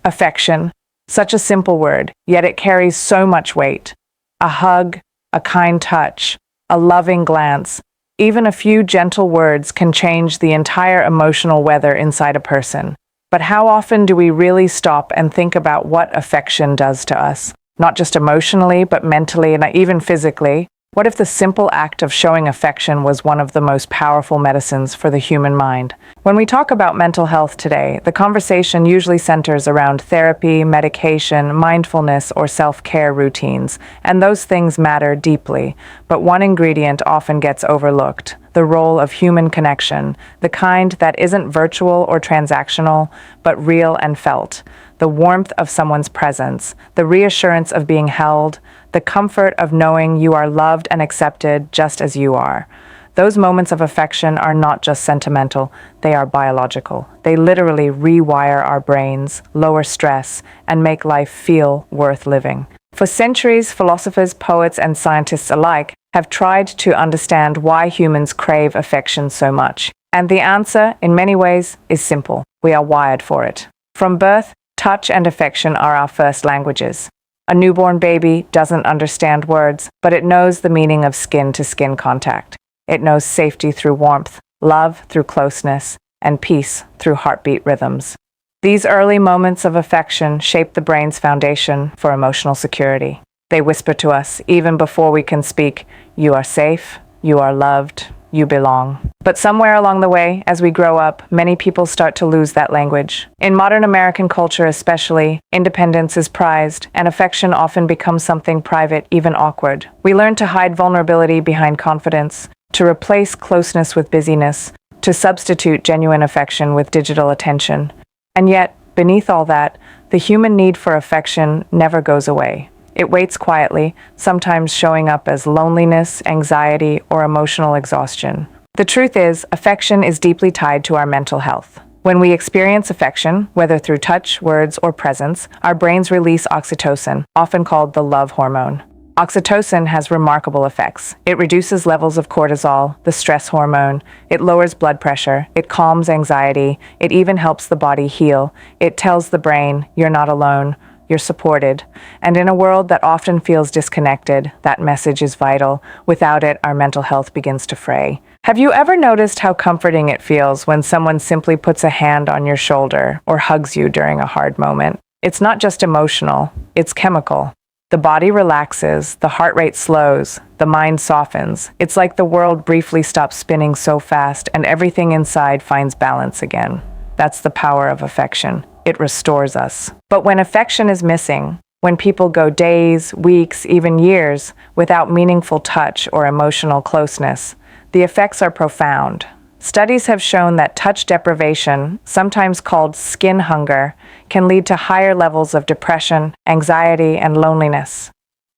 Affection. Such a simple word, yet it carries so much weight. A hug, a kind touch, a loving glance, even a few gentle words can change the entire emotional weather inside a person. But how often do we really stop and think about what affection does to us? Not just emotionally, but mentally and even physically. What if the simple act of showing affection was one of the most powerful medicines for the human mind? When we talk about mental health today, the conversation usually centers around therapy, medication, mindfulness, or self-care routines, and those things matter deeply. But one ingredient often gets overlooked: the role of human connection, the kind that isn't virtual or transactional, but real and felt. The warmth of someone's presence, the reassurance of being held, the comfort of knowing you are loved and accepted just as you are. Those moments of affection are not just sentimental, they are biological. They literally rewire our brains, lower stress, and make life feel worth living. For centuries, philosophers, poets, and scientists alike have tried to understand why humans crave affection so much. And the answer, in many ways, is simple. We are wired for it. From birth, touch and affection are our first languages. A newborn baby doesn't understand words, but it knows the meaning of skin-to-skin contact. It knows safety through warmth, love through closeness, and peace through heartbeat rhythms. These early moments of affection shape the brain's foundation for emotional security. They whisper to us, even before we can speak, "You are safe, you are loved, you belong." But somewhere along the way, as we grow up, many people start to lose that language. In modern American culture especially, independence is prized, and affection often becomes something private, even awkward. We learn to hide vulnerability behind confidence, to replace closeness with busyness, to substitute genuine affection with digital attention. And yet, beneath all that, the human need for affection never goes away. It waits quietly, sometimes showing up as loneliness, anxiety, or emotional exhaustion. The truth is, affection is deeply tied to our mental health. When we experience affection, whether through touch, words, or presence, our brains release oxytocin, often called the love hormone. Oxytocin has remarkable effects. It reduces levels of cortisol, the stress hormone. It lowers blood pressure. It calms anxiety. It even helps the body heal. It tells the brain, "You're not alone. You're supported." And in a world that often feels disconnected, that message is vital. Without it, our mental health begins to fray. Have you ever noticed how comforting it feels when someone simply puts a hand on your shoulder or hugs you during a hard moment? It's not just emotional, it's chemical. The body relaxes, the heart rate slows, the mind softens. It's like the world briefly stops spinning so fast and everything inside finds balance again. That's the power of affection. It restores us. But when affection is missing, when people go days, weeks, even years without meaningful touch or emotional closeness, the effects are profound. Studies have shown that touch deprivation, sometimes called skin hunger, can lead to higher levels of depression, anxiety, and loneliness.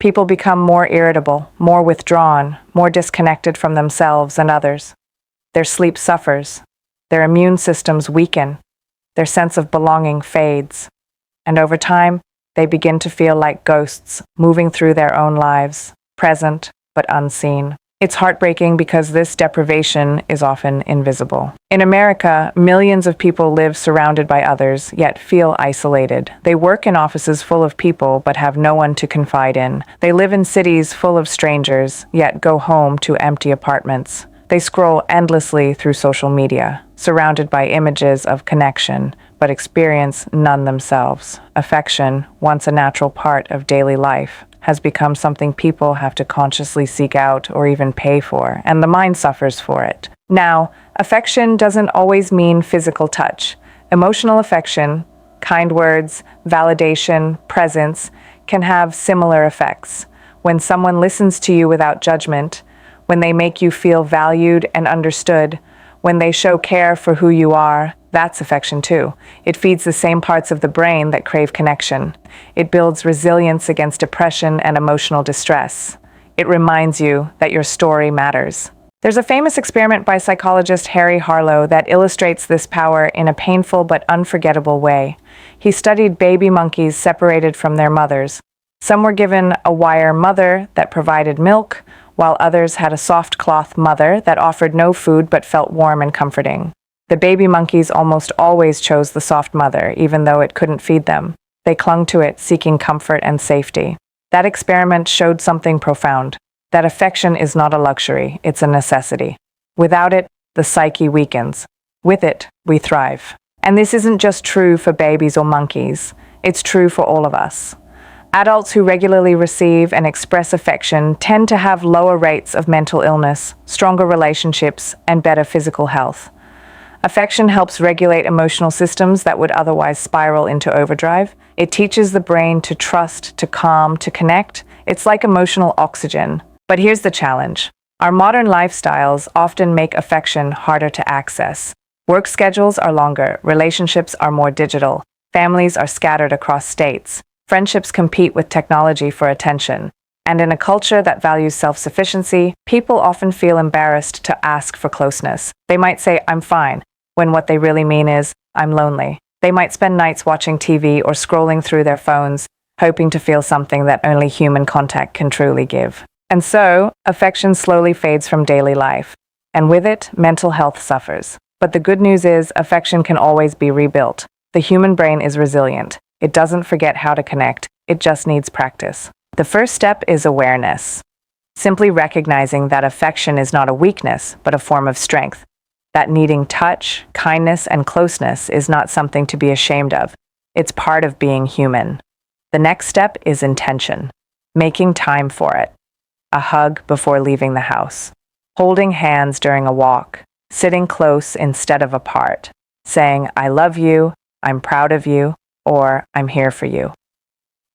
People become more irritable, more withdrawn, more disconnected from themselves and others. Their sleep suffers. Their immune systems weaken. Their sense of belonging fades. And over time, they begin to feel like ghosts, moving through their own lives, present but unseen. It's heartbreaking because this deprivation is often invisible. In America, millions of people live surrounded by others, yet feel isolated. They work in offices full of people, but have no one to confide in. They live in cities full of strangers, yet go home to empty apartments. They scroll endlessly through social media, surrounded by images of connection, but experience none themselves. Affection, once a natural part of daily life, has become something people have to consciously seek out or even pay for, and the mind suffers for it. Now, affection doesn't always mean physical touch. Emotional affection, kind words, validation, presence, can have similar effects. When someone listens to you without judgment, when they make you feel valued and understood, when they show care for who you are, that's affection too. It feeds the same parts of the brain that crave connection. It builds resilience against depression and emotional distress. It reminds you that your story matters. There's a famous experiment by psychologist Harry Harlow that illustrates this power in a painful but unforgettable way. He studied baby monkeys separated from their mothers. Some were given a wire mother that provided milk, while others had a soft cloth mother that offered no food but felt warm and comforting. The baby monkeys almost always chose the soft mother, even though it couldn't feed them. They clung to it, seeking comfort and safety. That experiment showed something profound, that affection is not a luxury, it's a necessity. Without it, the psyche weakens. With it, we thrive. And this isn't just true for babies or monkeys, it's true for all of us. Adults who regularly receive and express affection tend to have lower rates of mental illness, stronger relationships, and better physical health. Affection helps regulate emotional systems that would otherwise spiral into overdrive. It teaches the brain to trust, to calm, to connect. It's like emotional oxygen. But here's the challenge. Our modern lifestyles often make affection harder to access. Work schedules are longer, relationships are more digital, families are scattered across states, friendships compete with technology for attention, and in a culture that values self-sufficiency, people often feel embarrassed to ask for closeness. They might say, "I'm fine," when what they really mean is, "I'm lonely." They might spend nights watching TV or scrolling through their phones, hoping to feel something that only human contact can truly give. And so, affection slowly fades from daily life, and with it, mental health suffers. But the good news is, affection can always be rebuilt. The human brain is resilient. It doesn't forget how to connect. It just needs practice. The first step is awareness. Simply recognizing that affection is not a weakness, but a form of strength. That needing touch, kindness, and closeness is not something to be ashamed of. It's part of being human. The next step is intention. Making time for it. A hug before leaving the house. Holding hands during a walk. Sitting close instead of apart, saying, "I love you, I'm proud of you," or "I'm here for you."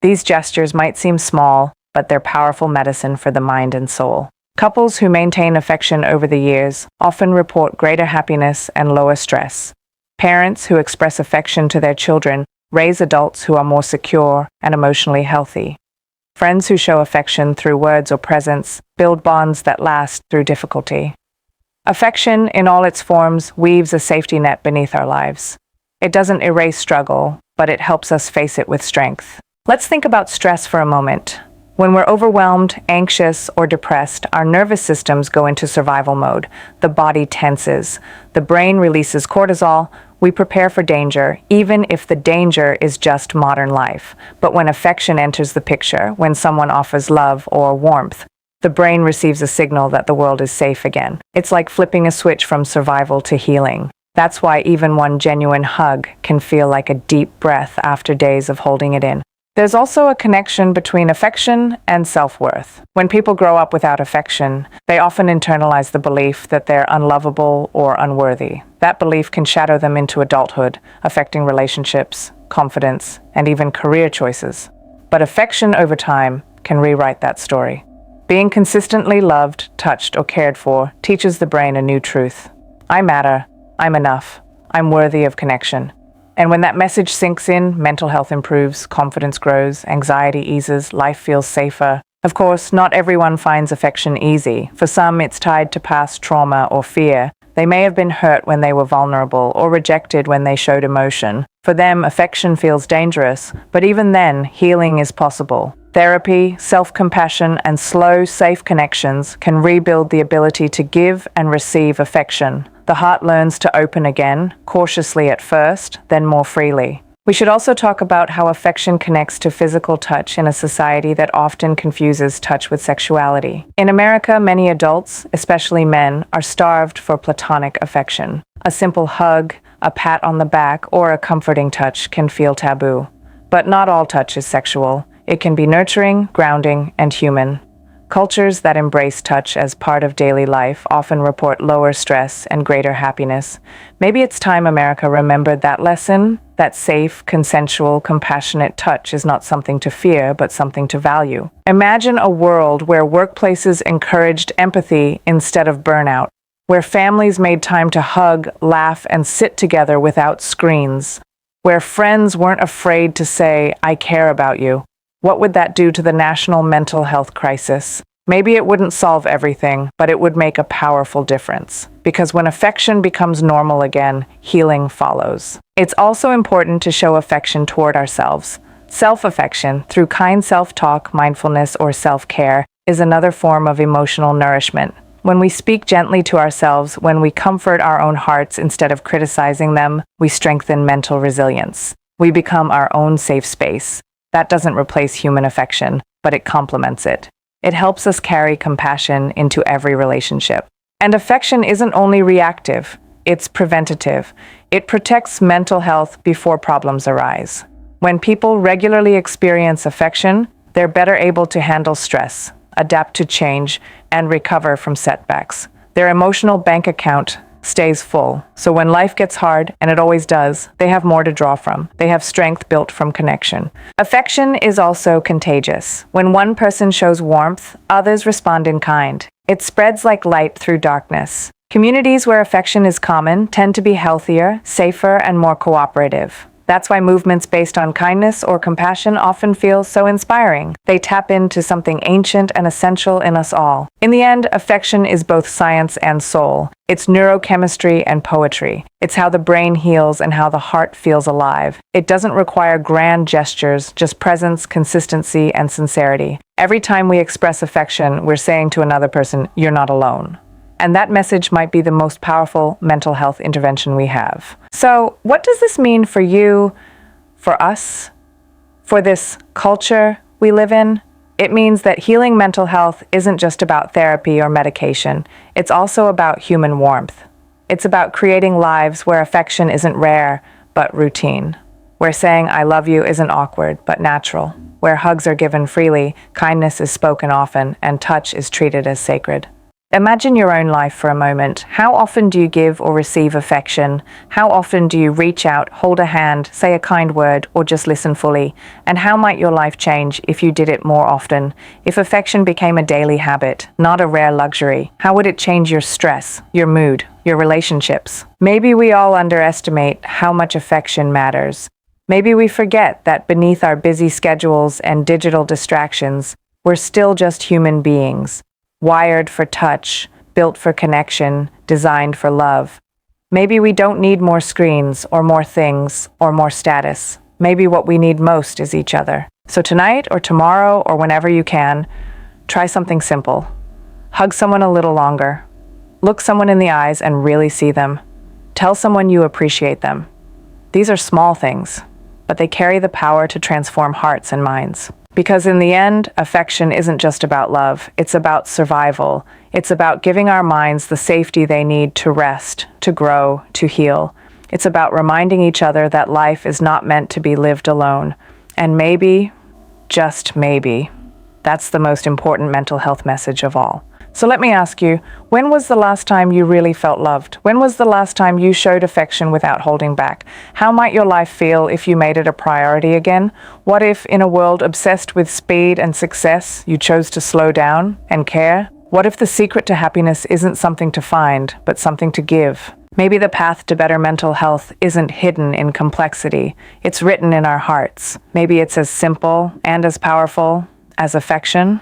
These gestures might seem small, but they're powerful medicine for the mind and soul. Couples who maintain affection over the years often report greater happiness and lower stress. Parents who express affection to their children raise adults who are more secure and emotionally healthy. Friends who show affection through words or presence build bonds that last through difficulty. Affection, in all its forms, weaves a safety net beneath our lives. It doesn't erase struggle, but it helps us face it with strength. Let's think about stress for a moment. When we're overwhelmed, anxious, or depressed, our nervous systems go into survival mode. The body tenses. The brain releases cortisol. We prepare for danger, even if the danger is just modern life. But when affection enters the picture, when someone offers love or warmth, the brain receives a signal that the world is safe again. It's like flipping a switch from survival to healing. That's why even one genuine hug can feel like a deep breath after days of holding it in. There's also a connection between affection and self-worth. When people grow up without affection, they often internalize the belief that they're unlovable or unworthy. That belief can shadow them into adulthood, affecting relationships, confidence, and even career choices. But affection over time can rewrite that story. Being consistently loved, touched, or cared for teaches the brain a new truth. I matter, I'm enough, I'm worthy of connection. And when that message sinks in, mental health improves, confidence grows, anxiety eases, life feels safer. Of course, not everyone finds affection easy. For some, it's tied to past trauma or fear. They may have been hurt when they were vulnerable or rejected when they showed emotion. For them, affection feels dangerous, but even then, healing is possible. Therapy, self-compassion, and slow, safe connections can rebuild the ability to give and receive affection. The heart learns to open again, cautiously at first, then more freely. We should also talk about how affection connects to physical touch in a society that often confuses touch with sexuality. In America, many adults, especially men, are starved for platonic affection. A simple hug, a pat on the back, or a comforting touch can feel taboo. But not all touch is sexual. It can be nurturing, grounding, and human. Cultures that embrace touch as part of daily life often report lower stress and greater happiness. Maybe it's time America remembered that lesson, that safe, consensual, compassionate touch is not something to fear, but something to value. Imagine a world where workplaces encouraged empathy instead of burnout, where families made time to hug, laugh, and sit together without screens, where friends weren't afraid to say, "I care about you." What would that do to the national mental health crisis? Maybe it wouldn't solve everything, but it would make a powerful difference. Because when affection becomes normal again, healing follows. It's also important to show affection toward ourselves. Self-affection, through kind self-talk, mindfulness, or self-care, is another form of emotional nourishment. When we speak gently to ourselves, when we comfort our own hearts instead of criticizing them, we strengthen mental resilience. We become our own safe space. That doesn't replace human affection, but it complements it. It helps us carry compassion into every relationship. And affection isn't only reactive, it's preventative. It protects mental health before problems arise. When people regularly experience affection, they're better able to handle stress, adapt to change, and recover from setbacks. Their emotional bank account stays full. So when life gets hard, and it always does, they have more to draw from. They have strength built from connection. Affection is also contagious. When one person shows warmth, others respond in kind. It spreads like light through darkness. Communities where affection is common tend to be healthier, safer, and more cooperative. That's why movements based on kindness or compassion often feel so inspiring. They tap into something ancient and essential in us all. In the end, affection is both science and soul. It's neurochemistry and poetry. It's how the brain heals and how the heart feels alive. It doesn't require grand gestures, just presence, consistency, and sincerity. Every time we express affection, we're saying to another person, "You're not alone." And that message might be the most powerful mental health intervention we have. So, what does this mean for you, for us, for this culture we live in? It means that healing mental health isn't just about therapy or medication. It's also about human warmth. It's about creating lives where affection isn't rare, but routine. Where saying "I love you" isn't awkward, but natural. Where hugs are given freely, kindness is spoken often, and touch is treated as sacred. Imagine your own life for a moment. How often do you give or receive affection? How often do you reach out, hold a hand, say a kind word, or just listen fully? And how might your life change if you did it more often? If affection became a daily habit, not a rare luxury, how would it change your stress, your mood, your relationships? Maybe we all underestimate how much affection matters. Maybe we forget that beneath our busy schedules and digital distractions, we're still just human beings. Wired for touch, built for connection, designed for love. Maybe we don't need more screens or more things or more status. Maybe what we need most is each other. So tonight or tomorrow or whenever you can, try something simple. Hug someone a little longer. Look someone in the eyes and really see them. Tell someone you appreciate them. These are small things, but they carry the power to transform hearts and minds. Because in the end, affection isn't just about love, it's about survival. It's about giving our minds the safety they need to rest, to grow, to heal. It's about reminding each other that life is not meant to be lived alone. And maybe, just maybe, that's the most important mental health message of all. So let me ask you, when was the last time you really felt loved? When was the last time you showed affection without holding back? How might your life feel if you made it a priority again? What if, in a world obsessed with speed and success, you chose to slow down and care? What if the secret to happiness isn't something to find, but something to give? Maybe the path to better mental health isn't hidden in complexity. It's written in our hearts. Maybe it's as simple and as powerful as affection,